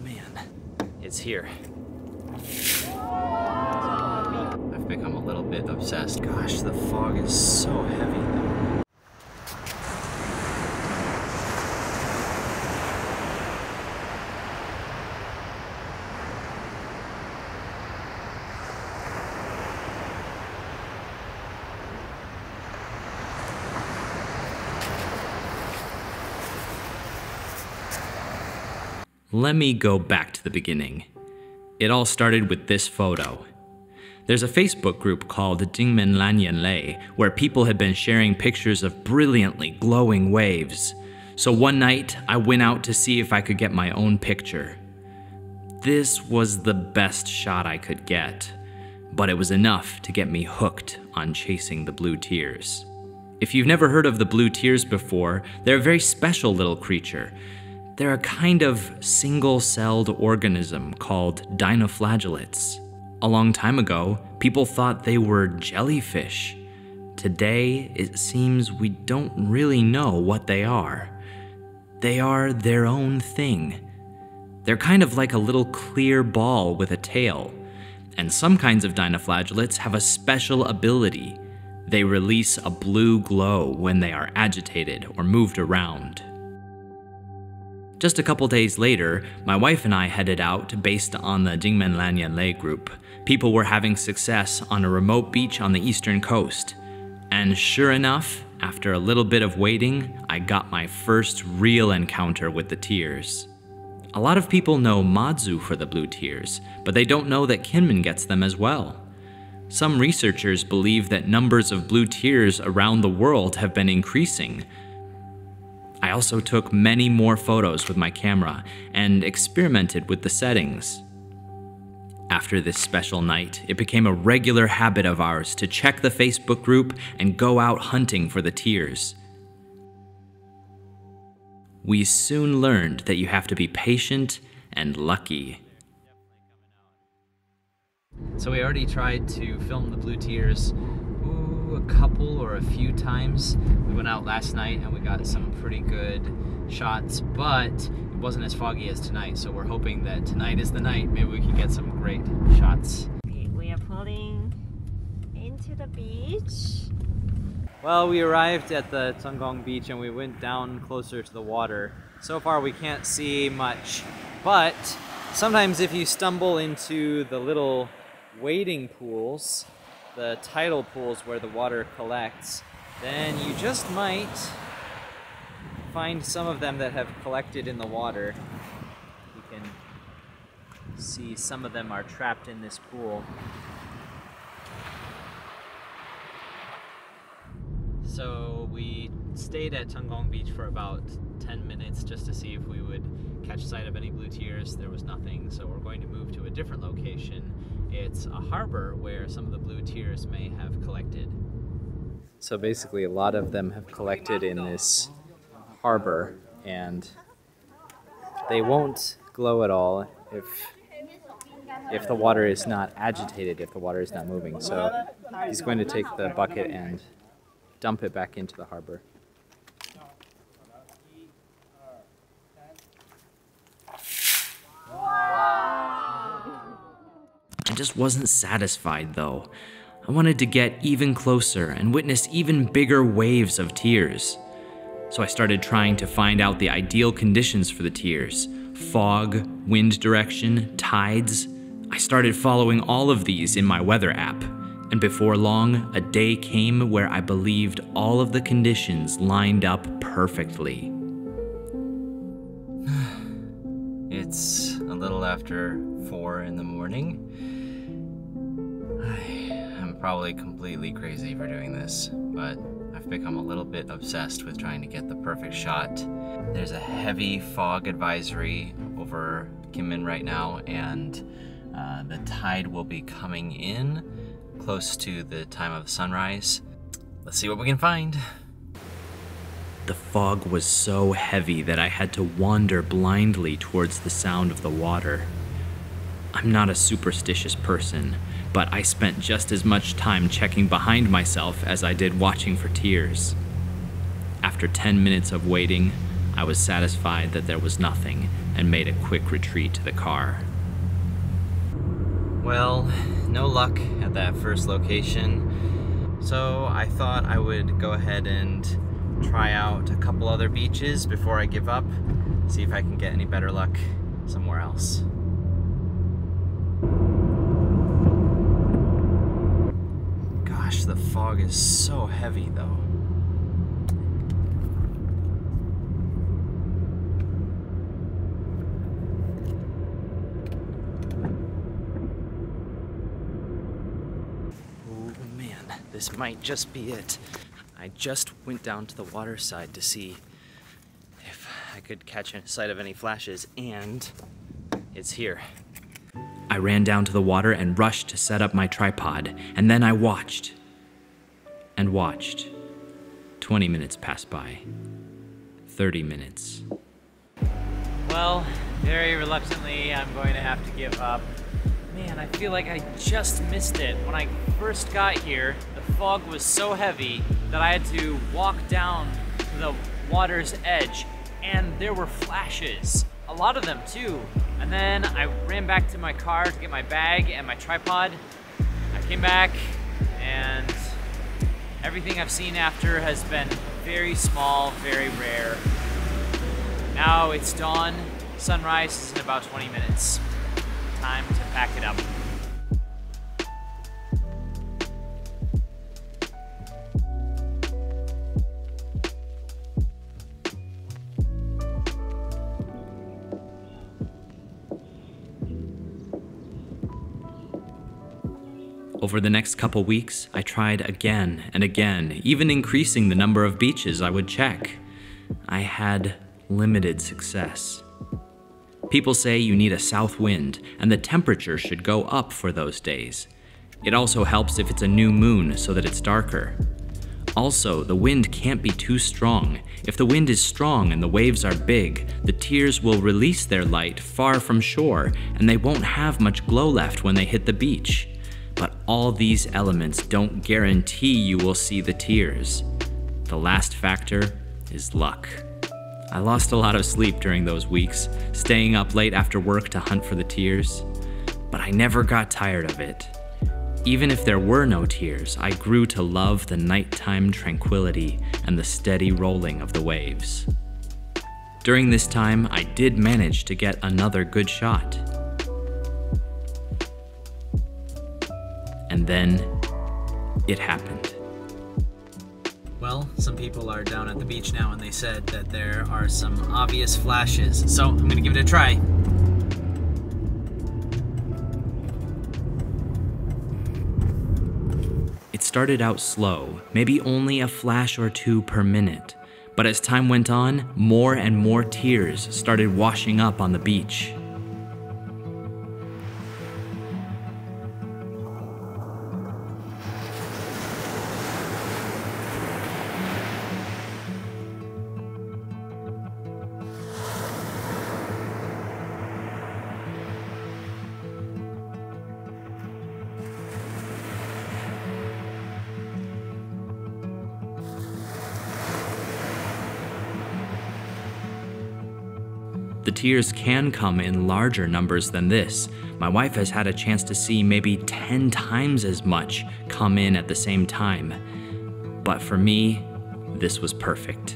man, it's here. I've become a little bit obsessed. Gosh, the fog is so heavy. Let me go back to the beginning. It all started with this photo. There's a Facebook group called Kinmen蓝眼泪where people had been sharing pictures of brilliantly glowing waves. So one night, I went out to see if I could get my own picture. This was the best shot I could get, but it was enough to get me hooked on chasing the blue tears. If you've never heard of the blue tears before, they're a very special little creature. They're a kind of single-celled organism called dinoflagellates. A long time ago, people thought they were jellyfish. Today, it seems we don't really know what they are. They are their own thing. They're kind of like a little clear ball with a tail. And some kinds of dinoflagellates have a special ability. They release a blue glow when they are agitated or moved around. Just a couple days later, my wife and I headed out based on the Kinmen蓝眼泪group. People were having success on a remote beach on the eastern coast. And sure enough, after a little bit of waiting, I got my first real encounter with the tears. A lot of people know Madzu for the blue tears, but they don't know that Kinmen gets them as well. Some researchers believe that numbers of blue tears around the world have been increasing. I also took many more photos with my camera and experimented with the settings. After this special night, it became a regular habit of ours to check the Facebook group and go out hunting for the tears. We soon learned that you have to be patient and lucky. So we already tried to film the blue tears a couple or a few times. We went out last night and we got some pretty good shots, but it wasn't as foggy as tonight, so we're hoping that tonight is the night. Maybe we can get some great shots. Okay, we are pulling into the beach. Well, we arrived at the Tunggong beach and we went down closer to the water. So far we can't see much, but sometimes if you stumble into the little wading pools, the tidal pools where the water collects, then you just might find some of them that have collected in the water. You can see some of them are trapped in this pool. So we stayed at Tunggong Beach for about 10 minutes just to see if we would catch sight of any blue tears. There was nothing, so we're going to move to a different location. It's a harbor where some of the blue tears may have collected. So basically a lot of them have collected in this harbor, and they won't glow at all if the water is not agitated, if the water is not moving. So he's going to take the bucket and dump it back into the harbor. I just wasn't satisfied though. I wanted to get even closer and witness even bigger waves of tears. So I started trying to find out the ideal conditions for the tears. Fog, wind direction, tides. I started following all of these in my weather app. And before long, a day came where I believed all of the conditions lined up perfectly. It's a little after 4 in the morning. I'm probably completely crazy for doing this, but I've become a little bit obsessed with trying to get the perfect shot. There's a heavy fog advisory over Kinmen right now, and the tide will be coming in close to the time of sunrise. Let's see what we can find. The fog was so heavy that I had to wander blindly towards the sound of the water. I'm not a superstitious person, but I spent just as much time checking behind myself as I did watching for tears. After 10 minutes of waiting, I was satisfied that there was nothing, and made a quick retreat to the car. Well, no luck at that first location, so I thought I would go ahead and try out a couple other beaches before I give up, see if I can get any better luck somewhere else. Gosh, the fog is so heavy though. This might just be it. I just went down to the water side to see if I could catch a sight of any flashes, and it's here. I ran down to the water and rushed to set up my tripod, and then I watched and watched. 20 minutes passed by. 30 minutes. Well, very reluctantly, I'm going to have to give up. Man, I feel like I just missed it. When I first got here, the fog was so heavy that I had to walk down to the water's edge, and there were flashes. A lot of them too. And then I ran back to my car to get my bag and my tripod. I came back, and everything I've seen after has been very small, very rare. Now it's dawn. Sunrise is in about 20 minutes. Time to pack it up. Over the next couple weeks, I tried again and again, even increasing the number of beaches I would check. I had limited success. People say you need a south wind, and the temperature should go up for those days. It also helps if it's a new moon so that it's darker. Also, the wind can't be too strong. If the wind is strong and the waves are big, the tears will release their light far from shore, and they won't have much glow left when they hit the beach. But all these elements don't guarantee you will see the tears. The last factor is luck. I lost a lot of sleep during those weeks, staying up late after work to hunt for the tears. But I never got tired of it. Even if there were no tears, I grew to love the nighttime tranquility and the steady rolling of the waves. During this time, I did manage to get another good shot. And then, it happened. Well, some people are down at the beach now, and they said that there are some obvious flashes, so I'm gonna give it a try. It started out slow, maybe only a flash or two per minute, but as time went on, more and more tears started washing up on the beach. The tears can come in larger numbers than this. My wife has had a chance to see maybe 10 times as much come in at the same time. But for me, this was perfect.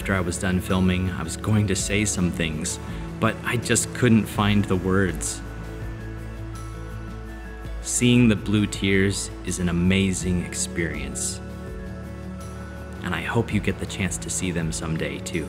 after I was done filming, I was going to say some things, but I just couldn't find the words. Seeing the blue tears is an amazing experience, and I hope you get the chance to see them someday too.